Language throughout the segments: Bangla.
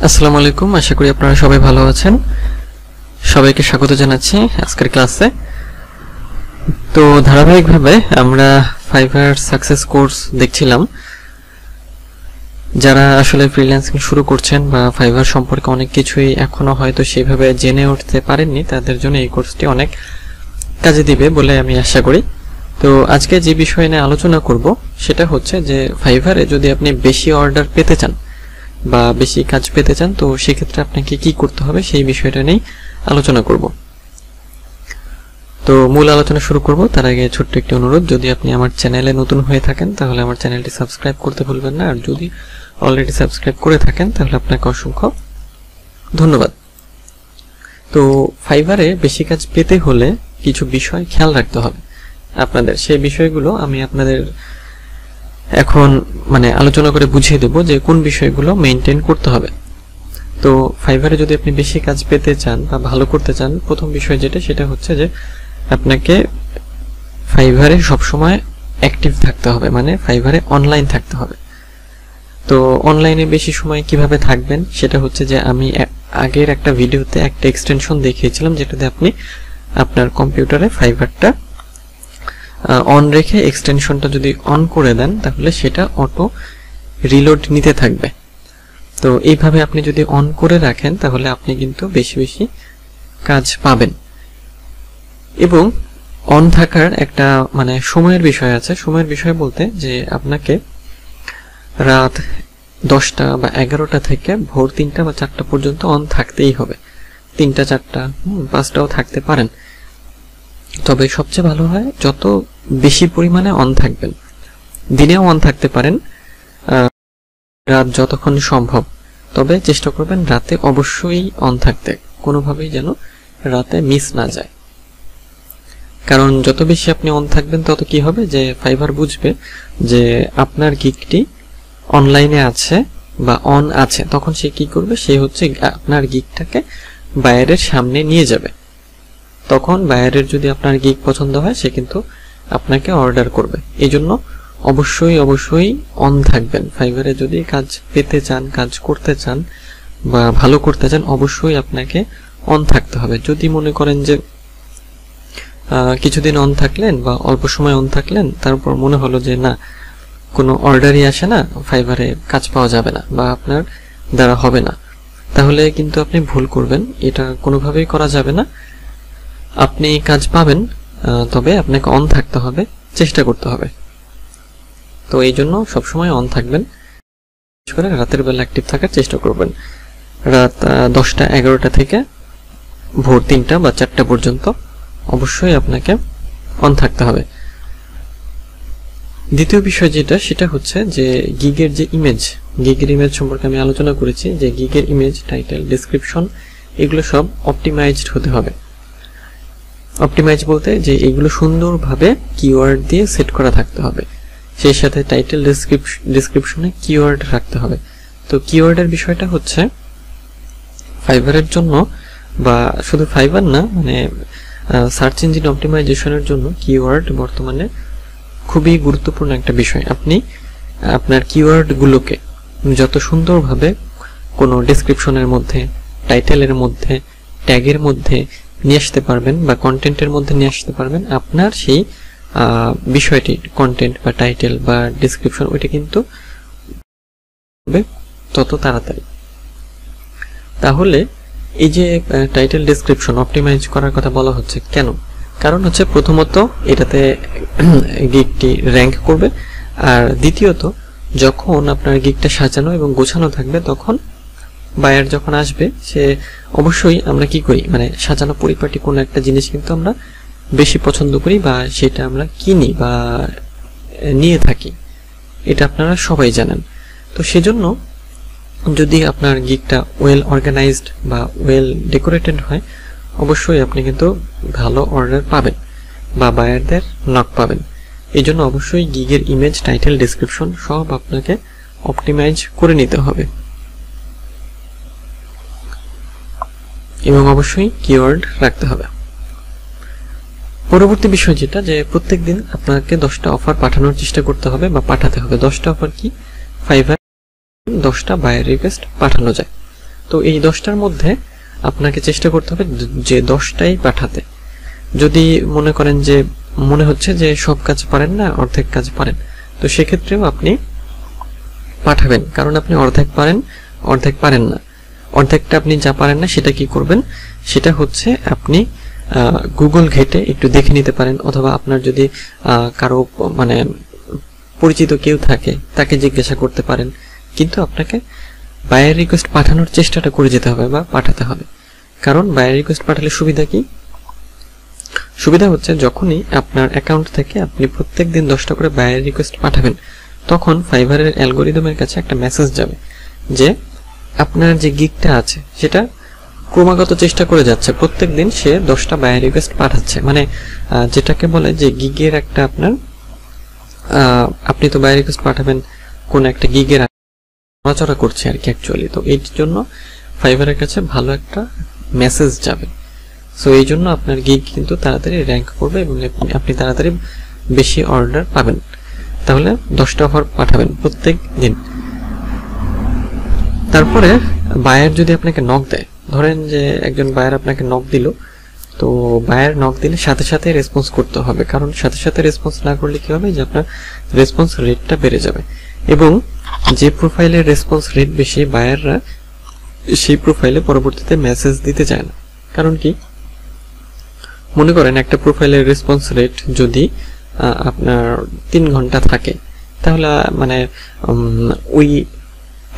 আসসালামু আলাইকুম, আশা করি আপনারা সবাই ভালো আছেন। সবাইকে স্বাগত জানাচ্ছি আজকের ক্লাসে। তো ধারাবাহিকভাবে আমরা ফাইবার সাকসেস কোর্স দেখছিলাম। যারা আসলে ফ্রিল্যান্সিং শুরু করছেন বা ফাইবার সম্পর্কে অনেক কিছুই এখনো হয়তো সেভাবে জেনে উঠতে পারেননি, তাদের জন্য এই কোর্সটি অনেক কাজে দিবে বলে আমি আশা করি। তো আজকে যে বিষয় নিয়ে আলোচনা করব সেটা হচ্ছে যে ফাইবারে যদি আপনি বেশি অর্ডার পেতে চান বা বেশি কাজ পেতে চান, তো সেক্ষেত্রে আপনাকে কি করতে হবে সেই বিষয়টা নিয়ে আলোচনা করব। তো মূল আলোচনা শুরু করব তার আগে ছোট্ট একটি অনুরোধ, যদি আপনি আমার চ্যানেলে নতুন হয়ে থাকেন তাহলে আমার চ্যানেলটি সাবস্ক্রাইব করতে ভুলবেন না, আর যদি অলরেডি সাবস্ক্রাইব করে থাকেন তাহলে আপনাকে অসংখ্য ধন্যবাদ। তো ফাইবারে বেশি কাজ পেতে হলে কিছু বিষয় খেয়াল রাখতে হবে আপনাদের। সেই বিষয়গুলো আমি আপনাদের এখন আলোচনা করে বুঝিয়ে দেব যে কোন বিষয়গুলো মেইনটেইন করতে হবে। তো ফাইবারে যদি আপনি বেশি কাজ পেতে চান বা ভালো করতে চান, প্রথম বিষয় সেটা হচ্ছে যে আপনাকে ফাইবারে সবসময় অ্যাক্টিভ থাকতে হবে, ফাইবারে অনলাইন থাকতে হবে। তো অনলাইনে বেশি সময় কিভাবে থাকবেন সেটা হচ্ছে যে আমি আগের একটা ভিডিওতে একটা এক্সটেনশন দেখিয়েছিলাম, যেটাতে আপনি আপনার কম্পিউটারে ফাইবারটা অন রেখে এক্সটেনশনটা যদি অন করে দেন তাহলে সেটা অটো রিলোড নিতে থাকবে। তো এইভাবে আপনি যদি অন করে রাখেন তাহলে আপনি কিন্তু বেশি বেশি কাজ পাবেন। এবং অন থাকার একটা সময়ের বিষয় আছে। সময়ের বিষয় বলতে যে আপনাকে রাত 10টা বা 11টা থেকে ভোর 3টা বা 4টা পর্যন্ত অন থাকতেই হবে। 3টা 4টা 5টাও থাকতে পারেন, তবে সবচেয়ে ভালো হয় যত বেশি পরিমাণে অন থাকবেন। দিনেও অন থাকতে পারেন রাত যতক্ষণ সম্ভব, তবে চেষ্টা করবেন রাতে অবশ্যই অন থাকতে, কোনোভাবেই যেন রাতে মিস না যায়। কারণ যত বেশি আপনি অন থাকবেন তত কি হবে যে ফাইবার বুঝবে যে আপনার গিগটি অনলাইনে আছে বা অন আছে, তখন সে কি করবে, সে হচ্ছে আপনার গিগটাকে বায়ারের সামনে নিয়ে যাবে। তখন বায়ারের যদি আপনার গিগ পছন্দ হয় সে কিন্তু আপনাকে অর্ডার করবে। এই জন্য অবশ্যই অন থাকবেন। ফাইবারে যদি কাজ পেতে চান, কাজ করতে চান বা ভালো করতে চান, অবশ্যই আপনাকে অন থাকতে হবে। যদি মনে করেন যে কিছুদিন অন থাকলেন বা অল্প সময় অন থাকলেন, তারপর মনে হলো যে না, কোনো অর্ডারই আসে না, ফাইবারে কাজ পাওয়া যাবে না বা আপনার দ্বারা হবে না, তাহলে কিন্তু আপনি ভুল করবেন। এটা কোনোভাবেই করা যাবে না। আপনি কাজ পাবেন, তবে আপনাকে অন থাকতে হবে, চেষ্টা করতে হবে। তো এই জন্য সবসময় অন থাকবেন, বিশেষ করে রাতের বেলা অ্যাক্টিভ থাকার চেষ্টা করবেন। রাত 10টা 11টা থেকে ভোর 3টা বা 4টা পর্যন্ত অবশ্যই আপনাকে অন থাকতে হবে। দ্বিতীয় বিষয় সেটা হচ্ছে যে গিগের ইমেজ সম্পর্কে আমি আলোচনা করেছি যে গিগের ইমেজ, টাইটেল, ডেসক্রিপশন এগুলো সব অপটিমাইজড হতে হবে। অপটিমাইজ বলতে যে এগুলো সুন্দরভাবে কিওয়ার্ড দিয়ে সেট করা থাকতে হবে। সেই সাথে টাইটেল, ডেসক্রিপশনে কিওয়ার্ড রাখতে হবে। তো কিওয়ার্ডের বিষয়টা হচ্ছে ফাইবারের জন্য, বা শুধু ফাইবার না, সার্চ ইঞ্জিন অপটিমাইজেশনের জন্য কিওয়ার্ড বর্তমানে খুবই গুরুত্বপূর্ণ একটা বিষয়। আপনি আপনার কিওয়ার্ডগুলোকে যত সুন্দরভাবে কোনো ডেসক্রিপশনের মধ্যে, টাইটেলের মধ্যে, ট্যাগের মধ্যে নিয়ে আসতে পারবেন বা কন্টেন্টের মধ্যে নিয়ে আসতে পারবেন, আপনার সেই বিষয়টি, কন্টেন্ট বা টাইটেল বা ডেসক্রিপশন, ওইটা কিন্তু তত তাড়াতাড়ি। তাহলে এই যে টাইটেল, ডেসক্রিপশন অপটিমাইজ করার কথা বলা হচ্ছে কেন? কারণ হচ্ছে প্রথমত এটাতে গিগটি র্যাঙ্ক করবে, আর দ্বিতীয়ত যখন আপনার গিগটা সাজানো এবং গোছানো থাকবে তখন বায়ার যখন আসবে, সে অবশ্যই, আমরা কি করি, সাজানো পরিপাটি কোনো একটা জিনিস কিন্তু আমরা বেশি পছন্দ করি বা সেটা আমরা কিনি বা নিয়ে থাকি, এটা আপনারা সবাই জানেন। তো সেজন্য যদি আপনার গিগটা ওয়েল অর্গানাইজড বা ওয়েল ডেকোরেটেড হয়, অবশ্যই আপনি কিন্তু ভালো অর্ডার পাবেন বা বায়ারদের নক পাবেন। এই জন্য অবশ্যই গিগের ইমেজ, টাইটেল, ডেসক্রিপশন সব আপনাকে অপটিমাইজ করে নিতে হবে এবং অবশ্যই কিওয়ার্ড রাখতে হবে। পরবর্তী বিষয় যে প্রত্যেকদিন আপনাকে 10টা অফার পাঠানোর চেষ্টা করতে হবে বা পাঠাতে হবে। 10টা অফার কি? ফাইবার 10টা বায়ার রিকোয়েস্ট পাঠানো যায়। তো এই 10টার মধ্যে আপনাকে চেষ্টা করতে হবে যে 10টাই পাঠাতে। যদি মনে করেন যে মনে হচ্ছে যে সব কাজ পারেন না, অর্ধেক কাজ পারেন, তো সেক্ষেত্রেও আপনি পাঠাবেন, কারণ আপনি অর্ধেক পারেন, অর্ধেক পারেন না। অর্ধেকটা আপনি যা পারেন না সেটা কি করবেন, সেটা হচ্ছে আপনি গুগল ঘেটে একটু দেখে নিতে পারেন, অথবা আপনার যদি কারো মানে পরিচিত কেউ থাকে তাকে জিজ্ঞাসা করতে পারেন। কিন্তু আপনাকে বায়ার রিকোয়েস্ট পাঠানোর চেষ্টাটা করে যেতে হবে বা পাঠাতে হবে। কারণ বায়ার রিকোয়েস্ট পাঠালে সুবিধা কি? সুবিধা হচ্ছে যখনই আপনার অ্যাকাউন্ট থেকে আপনি প্রত্যেকদিন 10টা করে বায়ার রিকোয়েস্ট পাঠাবেন, তখন ফাইবারের অ্যালগরিদমের কাছে একটা মেসেজ যাবে যে আপনার যে গিগটা আছে সেটা ক্রমাগত চেষ্টা করে যাচ্ছে, প্রত্যেকদিন সে 10টা বায়ার রিকোয়েস্ট পাঠাচ্ছে। মানে যেটাকে বলে যে গিগের একটা আপনার আপনি তো বায়ার রিকোয়েস্ট পাঠাবেন কোন একটা গিগের নড়াচড়া করছে আর কি অ্যাকচুয়ালি। তো এর জন্য ফাইবারের কাছে ভালো একটা মেসেজ যাবে। সো এই জন্য আপনার গিগ কিন্তু তাড়াতাড়ি র্যাঙ্ক করবে এবং আপনি তাড়াতাড়ি বেশি অর্ডার পাবেন। তাহলে 10টা অফার পাঠাবেন প্রত্যেক দিন। তারপরে বায়ার যদি আপনাকে নক দেয়, ধরেন যে একজন বায়ার আপনাকে নক দিল, তো বায়ার নক দিলে সাথে সাথে রেসপন্স করতে হবে, কারণ সাথে সাথে রেসপন্স না করলে কি হবে যে আপনার রেসপন্স রেটটা বেড়ে যাবে। এবং যে প্রোফাইলের রেসপন্স রেট বেশি, বায়াররা সেই প্রোফাইলে পরবর্তীতে মেসেজ দিতে চায় না। কারণ কি, মনে করেন একটা প্রোফাইলের রেসপন্স রেট যদি আপনার 3 ঘন্টা থাকে, তাহলে মানে ওই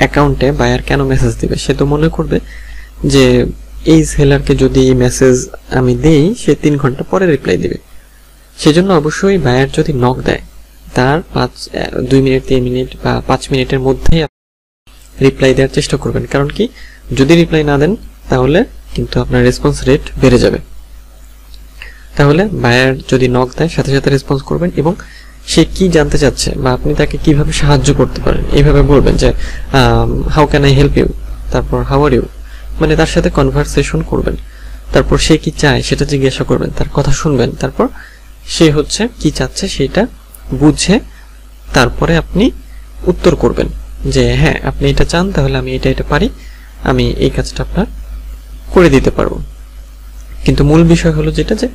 অ্যাকাউন্টে বায়ার কেন মেসেজ দিবে? সে তো মনে করবে যে এই সেলারকে যদি মেসেজ আমি দেই সে 3 ঘন্টা পরে রিপ্লাই দিবে। সেজন্য অবশ্যই বায়ার যদি নক দেয় তার 2 মিনিট 3 মিনিট বা 5 মিনিটের মধ্যেই রিপ্লাই দেওয়ার চেষ্টা করবেন। কারণ কি, যদি রিপ্লাই না দেন তাহলে কিন্তু আপনার রেসপন্স রেট বেড়ে যাবে। তাহলে বায়ার যদি নক দেয় সাথে সাথে রেসপন্স করবেন এবং সে কি জানতে চাচ্ছে বা আপনি তাকে কিভাবে সাহায্য করতে পারেন এইভাবে বলবেন যে how can I help you, তারপর হাউ আর ইউ, মানে তার সাথে কনভারসেশন করবেন। তারপর সে কি চায় সেটা জিজ্ঞাসা করবেন, তার কথা শুনবেন, তারপর সে হচ্ছে কি চাচ্ছে সেটা বুঝে তারপরে আপনি উত্তর করবেন যে হ্যাঁ আপনি এটা চান, তাহলে আমি এটা পারি, আমি এই কাজটা আপনার করে দিতে পারবো। কিন্তু মূল বিষয় হলো যেটা যে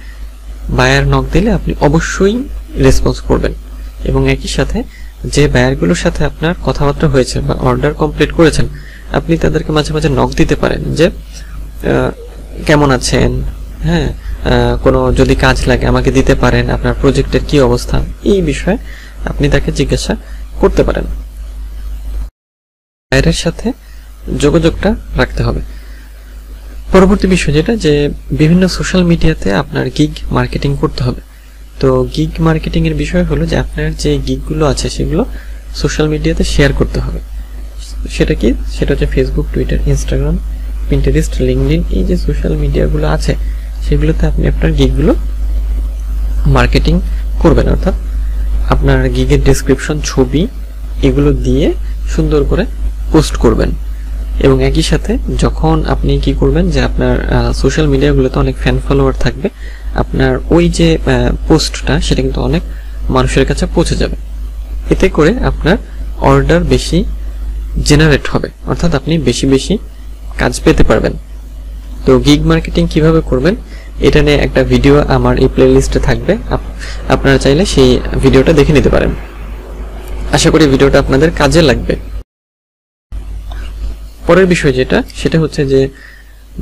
বায়ার নক দিলে আপনি অবশ্যই রেসপন্স করবেন এবং একই সাথে যে বায়ারগুলোর সাথে আপনার কথাবার্তা হয়েছে বা অর্ডার কমপ্লিট করেছেন, আপনি তাদেরকে মাঝে মাঝে নক দিতে পারেন যে কেমন আছেন, হ্যাঁ কোনো যদি কাজ লাগে আমাকে দিতে পারেন, আপনার প্রজেক্টের কি অবস্থা, এই বিষয়ে আপনি তাকে জিজ্ঞাসা করতে পারেন। বায়ারের সাথে যোগাযোগটা রাখতে হবে। পরবর্তী বিষয় যেটা যে বিভিন্ন সোশ্যাল মিডিয়াতে আপনার গিগ মার্কেটিং করতে হবে। তো গিগ মার্কেটিং এর বিষয় হলো যে আপনার যে গিগগুলো আছে সেগুলো সোশ্যাল মিডিয়াতে শেয়ার করতে হবে। সেটা কি, সেটা হচ্ছে Facebook, Twitter, Instagram, Pinterest, LinkedIn, এই যে সোশ্যাল মিডিয়াগুলো আছে সেগুলোতে আপনি আপনার গিগগুলো মার্কেটিং করবেন। অর্থাৎ আপনার গিগের ডেসক্রিপশন, ছবি এগুলো দিয়ে সুন্দর করে পোস্ট করবেন। এবং একই সাথে যখন আপনি কি করবেন যে আপনার সোশ্যাল মিডিয়াগুলোতে অনেক ফ্যান ফলোয়ার থাকবে, আপনার ওই যে পোস্টটা সেটা কিন্তু অনেক মানুষের কাছে পৌঁছে যাবে। এতে করে আপনার অর্ডার বেশি জেনারেট হবে, অর্থাৎ আপনি বেশি বেশি কাজ পেতে পারবেন। তো গিগ মার্কেটিং কিভাবে করবেন এটা নিয়ে একটা ভিডিও আমার এই প্লেলিস্টে থাকবে, আপনারা চাইলে সেই ভিডিওটা দেখে নিতে পারেন। আশা করি ভিডিওটা আপনাদের কাজে লাগবে। পরের বিষয় যেটা সেটা হচ্ছে যে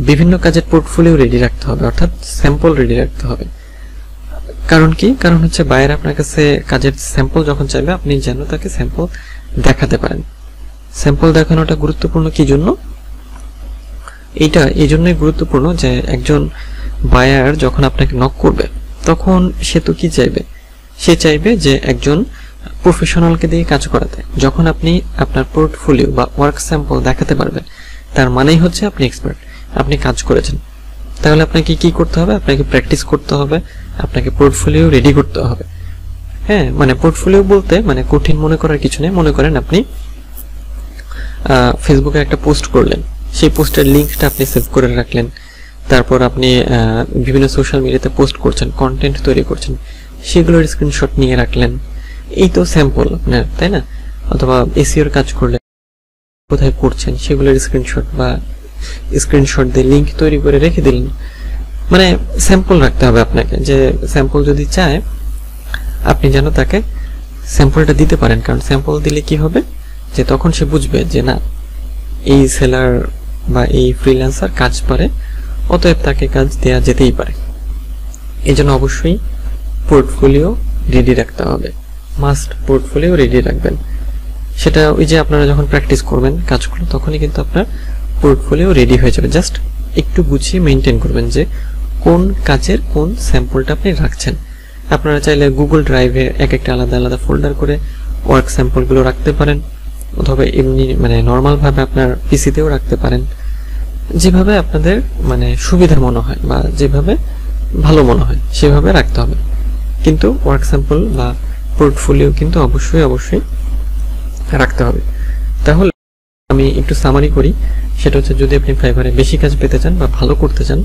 বিভিন্ন কাজের পোর্টফোলিও রেডি রাখতে হবে, অর্থাৎ স্যাম্পল রেডি রাখতে হবে। কারণ কি, কারণ হচ্ছে বায়ার আপনার কাছে কাজের স্যাম্পল যখন চাইবে আপনি যেন তাকে স্যাম্পল দেখাতে পারেন। স্যাম্পল দেখানোটা গুরুত্বপূর্ণ কি জন্য? এইটা এই জন্যই গুরুত্বপূর্ণ যে একজন বায়ার যখন আপনাকে নক করবে তখন সে তো কি চাইবে, সে চাইবে যে একজন প্রফেশনালকে দিয়ে কাজ করাতে। যখন আপনি আপনার পোর্টফোলিও বা ওয়ার্ক স্যাম্পল দেখাতে পারবেন তার মানেই হচ্ছে আপনি এক্সপার্ট, আপনি কাজ করেছেন। তাহলে আপনাকে কি করতে হবে? আপনাকে প্র্যাকটিস করতে হবে, আপনাকে পোর্টফোলিও রেডি করতে হবে। হ্যাঁ, মানে পোর্টফোলিও বলতে মানে কঠিন মনে করার কিছু নেই। মনে করেন আপনি ফেসবুকে একটা পোস্ট করলেন, সেই পোস্টের লিঙ্কটা আপনি সেভ করে রাখলেন, তারপর আপনি বিভিন্ন সোশ্যাল মিডিয়াতে পোস্ট করছেন, কন্টেন্ট তৈরি করছেন, সেগুলোর স্ক্রিনশট নিয়ে রাখলেন। এই তো স্যাম্পল আপনার, তাই না? অথবা এসইওর কাজ করলে কোথায় করছেন সেগুলোর স্ক্রিনশট বা স্ক্রিনশট দিয়ে লিংক তৈরি করে রেখে দিলেন। মানে স্যাম্পল রাখতে হবে আপনাকে, যে স্যাম্পল যদি চায় আপনি যেন তাকে স্যাম্পলটা দিতে পারেন, কারণ স্যাম্পল দিলে কি হবে যে তখন সে বুঝবে যে না এই সেলার বা এই ফ্রিল্যান্সার কাজ পারে, অতএব তাকে কাজ দেওয়া যেতেই পারে। এই জন্য অবশ্যই পোর্টফোলিও রেডি রাখতে হবে, মাস্ট পোর্টফোলিও রেডি রাখবেন। সেটা ওই যে আপনারা যখন প্র্যাকটিস করবেন কাজগুলো তখনই কিন্তু আপনার পোর্টফোলিও রেডি হয়ে যাবে। জাস্ট একটু গুছিয়ে মেনটেন করবেন যে কোন কাজের কোন স্যাম্পলটা আপনি রাখছেন। আপনারা চাইলে গুগল ড্রাইভে এক একটা আলাদা আলাদা ফোল্ডার করে ওয়ার্ক স্যাম্পলগুলো রাখতে পারেন, অথবা এমনি মানে নর্মালভাবে আপনার পিসিতেও রাখতে পারেন, যেভাবে আপনাদের মানে সুবিধা মনে হয় বা যেভাবে ভালো মনে হয় সেভাবে রাখতে হবে। কিন্তু ওয়ার্ক স্যাম্পল বা পোর্টফোলিও কিন্তু অবশ্যই অবশ্যই রাখতে হবে। তাহলে আমি একটু সামারি করি, সেটা হচ্ছে যদি আপনি ফাইবারে বেশি কাজ পেতে চান বা ভালো করতে চান,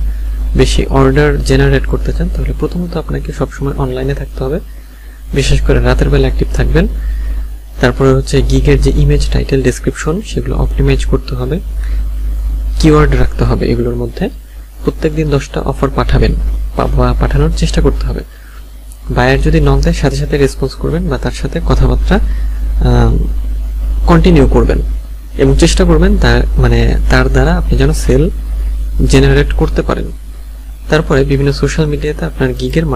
বেশি অর্ডার জেনারেট করতে চান, তাহলে প্রথমত আপনাকে সবসময় অনলাইনে থাকতে হবে, বিশেষ করে রাতের বেলা অ্যাক্টিভ থাকবেন। তারপরে হচ্ছে গিগের যে ইমেজ, টাইটেল, ডেসক্রিপশন সেগুলো অপটিমাইজ করতে হবে, কিওয়ার্ড রাখতে হবে এগুলোর মধ্যে। প্রত্যেকদিন 10টা অফার পাঠাবেন বা পাঠানোর চেষ্টা করতে হবে। বায়ার যদি নক দেয় সাথে সাথে রেসপন্স করবেন বা তার সাথে কথাবার্তা কন্টিনিউ করবেন এবং চেষ্টা করবেন তার দ্বারা আপনি যেন সেল জেনারেট করতে পারেন। তারপরে বিভিন্ন সোশ্যাল মিডিয়াতে আপনার গিগের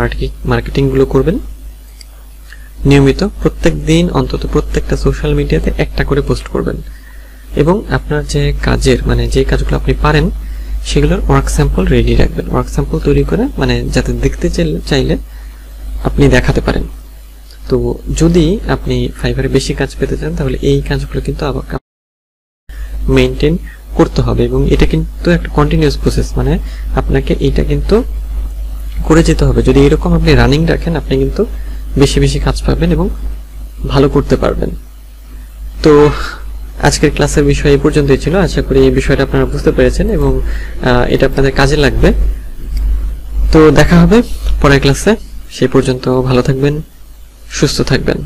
মার্কেটিংগুলো করবেন নিয়মিত, প্রত্যেক দিন অন্তত প্রত্যেকটা সোশ্যাল মিডিয়াতে একটা করে পোস্ট করবেন এবং আপনার যে কাজের যে কাজগুলো আপনি পারেন সেগুলোর ওয়ার্ক স্যাম্পল রেডি রাখবেন। ওয়ার্ক স্যাম্পল তৈরি করে যাতে দেখতে চাইলে আপনি দেখাতে পারেন। তো যদি আপনি ফাইবারে বেশি কাজ পেতে চান তাহলে এই কাজগুলো কিন্তু আবার মেইনটেইন করতে হবে এবং এটা কিন্তু একটা কন্টিনিউয়াস প্রসেস, আপনাকে এটা কিন্তু করে যেতে হবে। যদি এরকম আপনি রানিং রাখেন আপনি কিন্তু বেশি বেশি কাজ পাবেন এবং ভালো করতে পারবেন। তো আজকের ক্লাসের বিষয় এই পর্যন্তই ছিল। আশা করি এই বিষয়টা আপনারা বুঝতে পেরেছেন এবং এটা আপনাদের কাজে লাগবে। তো দেখা হবে পরের ক্লাসে, সেই পর্যন্ত ভালো থাকবেন, সুস্থ থাকবেন।